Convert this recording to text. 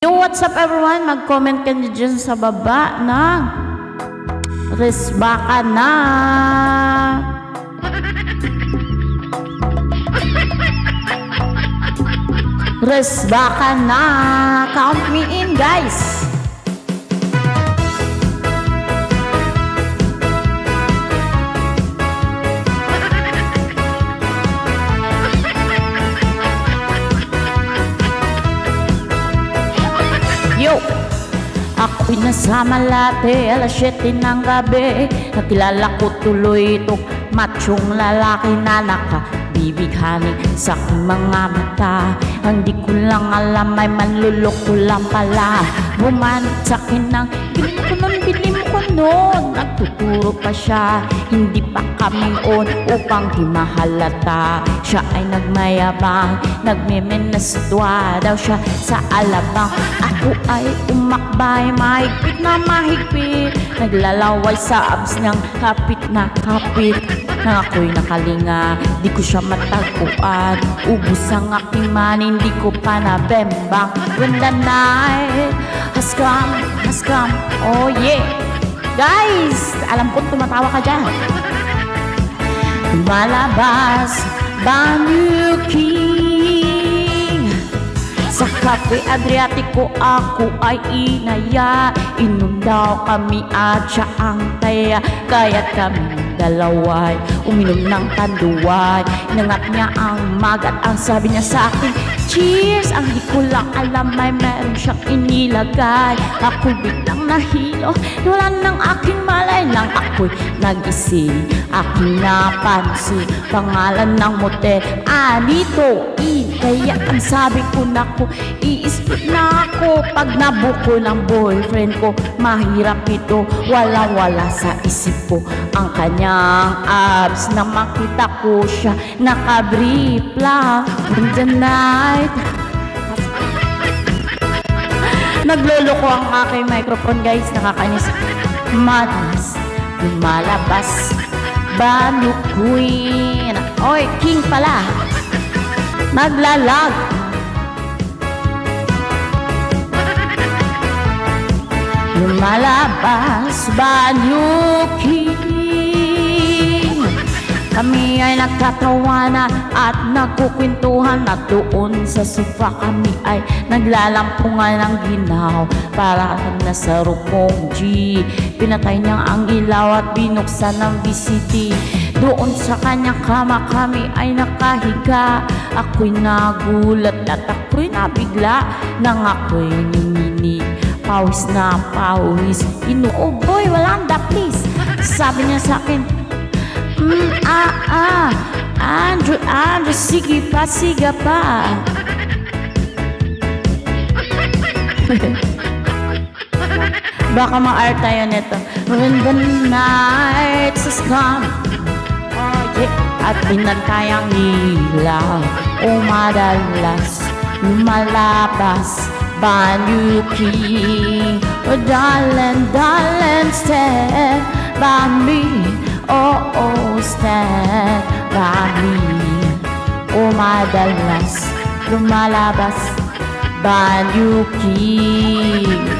Yo, what's up everyone? Mag-comment ka nyo dyan sa baba ng Resbaka na. Resbaka na. Count me in, guys. Yo! Ako'y nasa Malate, alas 7 ng gabi. Nakilala ko tuloy itong machong lalaki na nakabibighani sa aking mga mata. Hindi ko lang alam, ay manluloko lang pala. Bumanat sa akin ng bilim ko nun. Nagtuturo pa siya, hindi pa kami on upang di mahalata. Siya ay nagmayabang, nagmemenasitwa daw siya sa alabang. Ako ay umakbay, mahigpit na mahigpit. Naglalaway sa abs niyang kapit na kapit. Nang ako'y nakalinga, di ko siya matagpuan. Ubus ang aking money, hindi ko pa nabembang. When the night has come, oh yeah. Guys, alam ko tumatawa ka dyan. Lumalabas, Banyu King. Sa Cafe Adriatico ako ay inaya. Inom daw kami at siya ang taya. Kaya't kami dalaway uminom ng tanduay. Inangat niya ang magat, ang sabi niya sa akin, cheers! Ang di ko lang alam ay meron siyang inilagay. Ako'y biglang nahilo, wala ng aking malay lang. Ako'y nagising, aking napansin pangalan ng motel, Anito Inn. Kaya ang sabi ko, naku, i-split na ako. Pag nabuko ng boyfriend ko, mahirap ito. Walang-wala sa isip ko ang kanyang abs. Na makita ko siya, nakabrief lang. In the night, nagloloko ang aking microphone, guys. Nakakainis. Madness, lumalabas, Banyu Queen. Oy, King pala. Naglalag. Lumalabas, Banyu King. Kami ay nagkatawanan at nagkukwentuhan. At doon sa sofa kami ay naglalampungan ng ginaw. Para nasa rupong G. Pinatay niya ang ilaw at binuksan ng VCD. Doon sa kanyang kama kami ay nakahiga. Ako'y nagulat at ako'y nabigla. Nang ako'y nininig, pawis na pawis. Oh boy, Walanda please. Sabi niya sa akin, Andrew, sige pa. Baka ma-art tayo nito. When the night has come, oh yeah, at pinatayang ilaw, madalas lumalabas, Banyu King. Oh darling, stand by me. Oh, stand by me. Oh, madalas lumalabas, Banyu King.